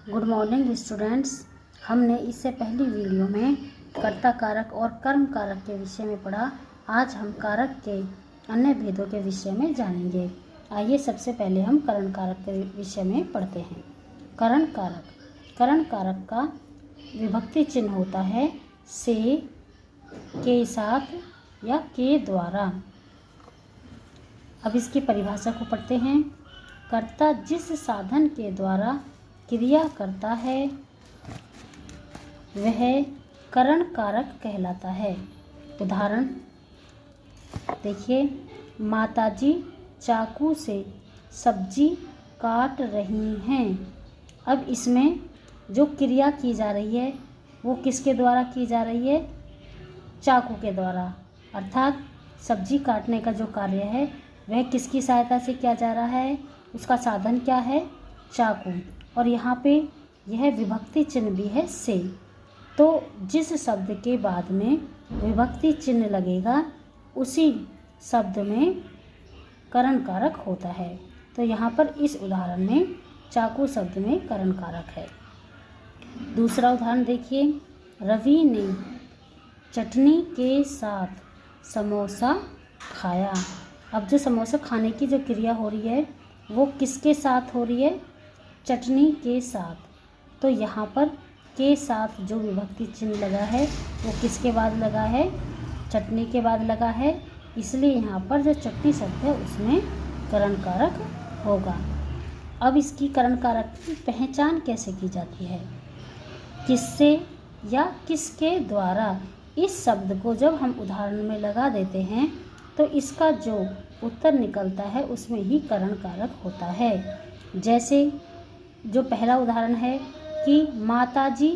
Good morning students. हमने इससे पहली वीडियो में कर्ता कारक और कर्म कारक के विषय में पढ़ा। आज हम कारक के अन्य भेदों के विषय में जानेंगे। आइए सबसे पहले हम करण कारक के विषय में पढ़ते हैं। करण कारक का विभक्ति चिन्ह होता है से, के साथ या के द्वारा। अब इसकी परिभाषा को पढ़ते हैं। कर्ता जिस साधन के द्वारा क्रिया करता है वह करण कारक कहलाता है। उदाहरण देखिए, माताजी चाकू से सब्जी काट रही हैं। अब इसमें जो क्रिया की जा रही है वो किसके द्वारा की जा रही है? चाकू के द्वारा। अर्थात सब्जी काटने का जो कार्य है वह किसकी सहायता से किया जा रहा है? उसका साधन क्या है? चाकू। और यहाँ पे यह विभक्ति चिन्ह भी है से। तो जिस शब्द के बाद में विभक्ति चिन्ह लगेगा उसी शब्द में करण कारक होता है। तो यहाँ पर इस उदाहरण में चाकू शब्द में करण कारक है। दूसरा उदाहरण देखिए, रवि ने चटनी के साथ समोसा खाया। अब जो समोसा खाने की जो क्रिया हो रही है वो किसके साथ हो रही है? चटनी के साथ। तो यहाँ पर के साथ जो विभक्ति चिन्ह लगा है वो किसके बाद लगा है? चटनी के बाद लगा है। इसलिए यहाँ पर जो चटनी शब्द है उसमें करण कारक होगा। अब इसकी करण कारक की पहचान कैसे की जाती है? किससे या किसके द्वारा। इस शब्द को जब हम उदाहरण में लगा देते हैं तो इसका जो उत्तर निकलता है उसमें ही करण कारक होता है। जैसे जो पहला उदाहरण है कि माताजी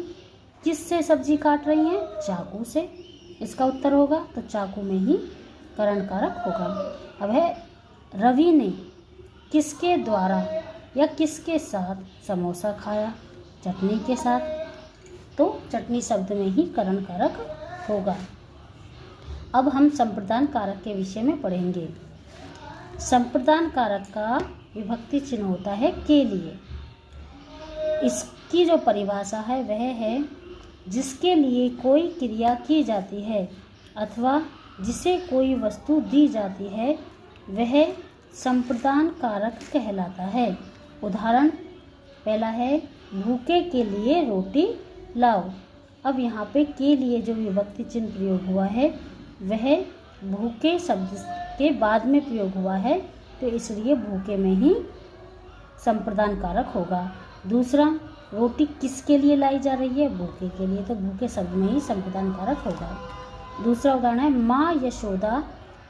किससे सब्जी काट रही हैं? चाकू से। इसका उत्तर होगा तो चाकू में ही करण कारक होगा। अब है रवि ने किसके द्वारा या किसके साथ समोसा खाया? चटनी के साथ। तो चटनी शब्द में ही करण कारक होगा। अब हम संप्रदान कारक के विषय में पढ़ेंगे। संप्रदान कारक का विभक्ति चिन्ह होता है के लिए। इसकी जो परिभाषा है वह है जिसके लिए कोई क्रिया की जाती है अथवा जिसे कोई वस्तु दी जाती है वह संप्रदान कारक कहलाता है। उदाहरण पहला है, भूखे के लिए रोटी लाओ। अब यहाँ पे के लिए जो विभक्ति चिन्ह प्रयोग हुआ है वह भूखे शब्द के बाद में प्रयोग हुआ है, तो इसलिए भूखे में ही संप्रदान कारक होगा। दूसरा, रोटी किसके लिए लाई जा रही है? भूखे के लिए, तो भूखे शब्द में ही संप्रदान कारक होगा। दूसरा उदाहरण है, माँ यशोदा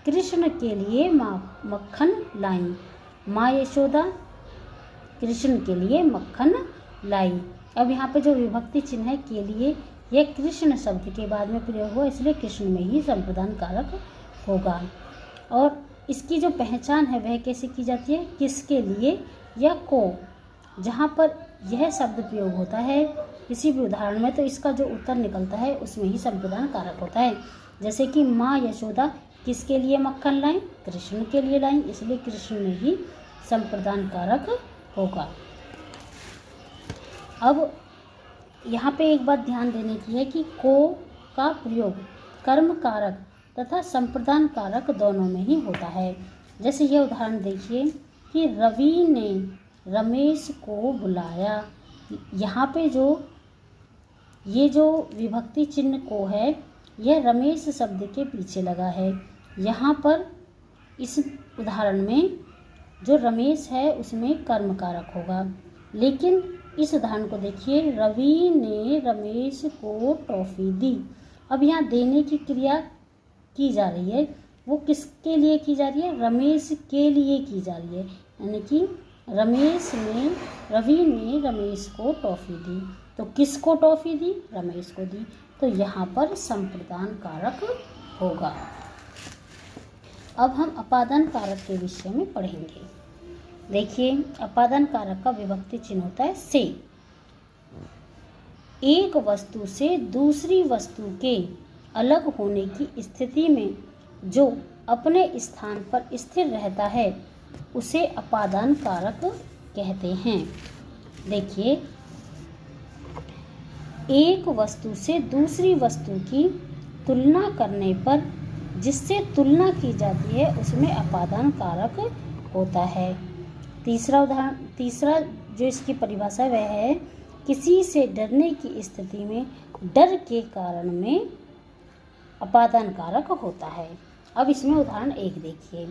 कृष्ण के लिए मक्खन लाई। माँ यशोदा कृष्ण के लिए मक्खन लाई। अब यहाँ पे जो विभक्ति चिन्ह है के लिए, यह कृष्ण शब्द के बाद में प्रयोग हुआ, इसलिए कृष्ण में ही संप्रदान कारक होगा। और इसकी जो पहचान है वह कैसे की जाती है? किसके लिए या को। जहाँ पर यह शब्द प्रयोग होता है किसी भी उदाहरण में तो इसका जो उत्तर निकलता है उसमें ही संप्रदान कारक होता है। जैसे कि माँ यशोदा किसके लिए मक्खन लाएं? कृष्ण के लिए लाएं, इसलिए कृष्ण में ही संप्रदान कारक होगा। अब यहाँ पे एक बात ध्यान देने की है कि को का प्रयोग कर्म कारक तथा संप्रदान कारक दोनों में ही होता है। जैसे यह उदाहरण देखिए कि रवि ने रमेश को बुलाया। यहाँ पे ये जो विभक्ति चिन्ह को है यह रमेश शब्द के पीछे लगा है। यहाँ पर इस उदाहरण में जो रमेश है उसमें कर्म कारक होगा। लेकिन इस उदाहरण को देखिए, रवि ने रमेश को टॉफ़ी दी। अब यहाँ देने की क्रिया की जा रही है वो किसके लिए की जा रही है? रमेश के लिए की जा रही है। यानी कि रवि ने रमेश को टॉफ़ी दी। तो किसको टॉफ़ी दी? रमेश को दी। तो यहाँ पर संप्रदान कारक होगा। अब हम अपादान कारक के विषय में पढ़ेंगे। देखिए, अपादान कारक का विभक्ति चिन्ह होता है से। एक वस्तु से दूसरी वस्तु के अलग होने की स्थिति में जो अपने स्थान पर स्थिर रहता है उसे अपादान कारक कहते हैं। देखिए, एक वस्तु से दूसरी वस्तु की तुलना करने पर जिससे तुलना की जाती है उसमें अपादान कारक होता है। तीसरा जो इसकी परिभाषा वह है किसी से डरने की स्थिति में डर के कारण में अपादान कारक होता है। अब इसमें उदाहरण 1 देखिए।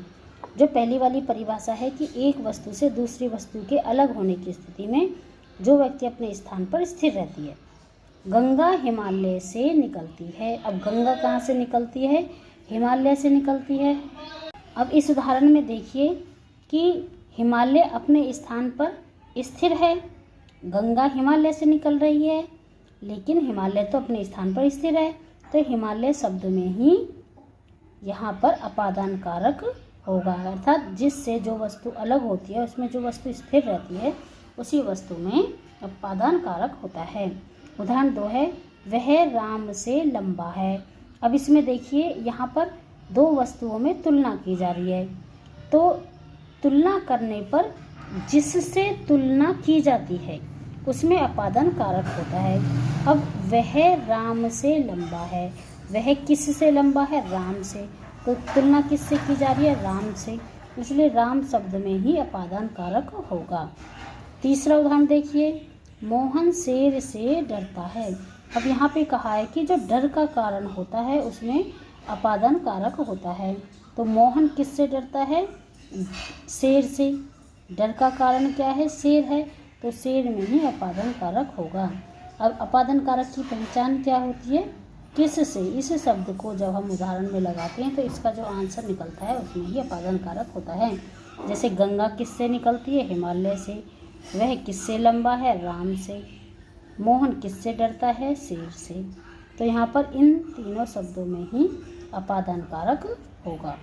जो पहली वाली परिभाषा है कि एक वस्तु से दूसरी वस्तु के अलग होने की स्थिति में जो व्यक्ति अपने स्थान पर स्थिर रहती है। गंगा हिमालय से निकलती है। अब गंगा कहाँ से निकलती है? हिमालय से निकलती है। अब इस उदाहरण में देखिए कि हिमालय अपने स्थान पर स्थिर है, गंगा हिमालय से निकल रही है, लेकिन हिमालय तो अपने स्थान पर स्थिर है, तो हिमालय शब्द में ही यहाँ पर अपादान कारक होगा, अर्थात जिससे जो वस्तु अलग होती है उसमें जो वस्तु स्थिर रहती है उसी वस्तु में अपादान कारक होता है। उदाहरण 2 है, वह राम से लंबा है। अब इसमें देखिए यहाँ पर दो वस्तुओं में तुलना की जा रही है, तो तुलना करने पर जिससे तुलना की जाती है उसमें अपादान कारक होता है। अब वह राम से लंबा है, वह किस से लंबा है? राम से, तो तुलना किससे की जा रही है? राम से, इसलिए राम शब्द में ही अपादान कारक होगा। तीसरा उदाहरण देखिए, मोहन शेर से डरता है। अब यहाँ पे कहा है कि जो डर का कारण होता है उसमें अपादान कारक होता है, तो मोहन किससे डरता है? शेर से। डर का कारण क्या है? शेर है, तो शेर में ही अपादान कारक होगा। अब अपादान कारक की पहचान क्या होती है? किस से, इस शब्द को जब हम उदाहरण में लगाते हैं तो इसका जो आंसर निकलता है उसमें ही अपादान कारक होता है। जैसे गंगा किससे निकलती है? हिमालय से। वह किससे लंबा है? राम से। मोहन किससे डरता है? शेर से। तो यहाँ पर इन तीनों शब्दों में ही अपादान कारक होगा।